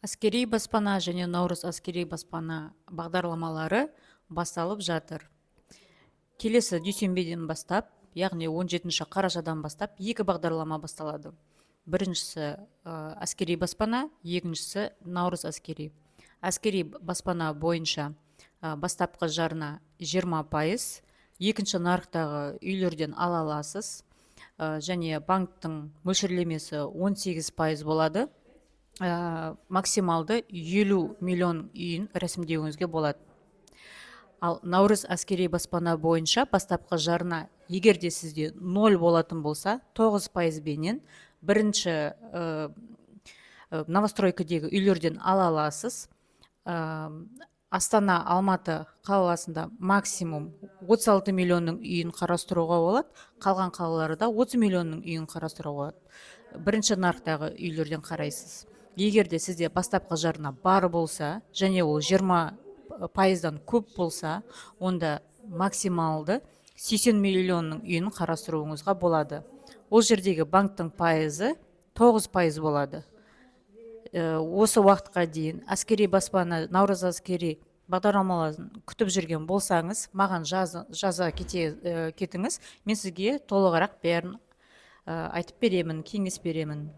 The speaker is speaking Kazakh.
Әскери баспана және Наурыз әскери баспана бағдарламалары басталып жатыр. Келесі дүйсенбеден бастап, яғни 17 қарашадан бастап, екі бағдарлама басталады. Біріншісі әскери баспана, екіншісі Наурыз әскери. Әскери баспана бойынша бастапқы жарна 20%, екінші нарықтағы үйлерден ала аласыз, және банктың мөлшерлемесі 18% болады. Максималды 50 миллион үйін рәсімдеуіңізге болады. Ал Наурыз әскери баспана бойынша бастапқы жарна егер де сізде 0 болатын болса, 9% бенен бірінші новостройкадегі үйлерден ала аласыз. Астана, Алматы қаласында максимум 36 миллионның үйін қарастыруға болады, қалған қалаларда 30 миллионның үйін қарастыруға болады. Бірінші нарықтағы үйлерден қарайсыз. Егер де сізде бастапқы жарна бар болса, және ол 20%-дан көп болса, онда максималды 80 миллионның үйін қарастыруыңызға болады. Ол жердегі банктың пайызы 9% болады. Осы уақытқа дейін әскери баспана, Наурыз әскери бағдарламаларын күтіп жүрген болсаңыз, маған жаза кетіңіз, мен сізге толығырақ бәрін айтып беремін, кеңес беремін.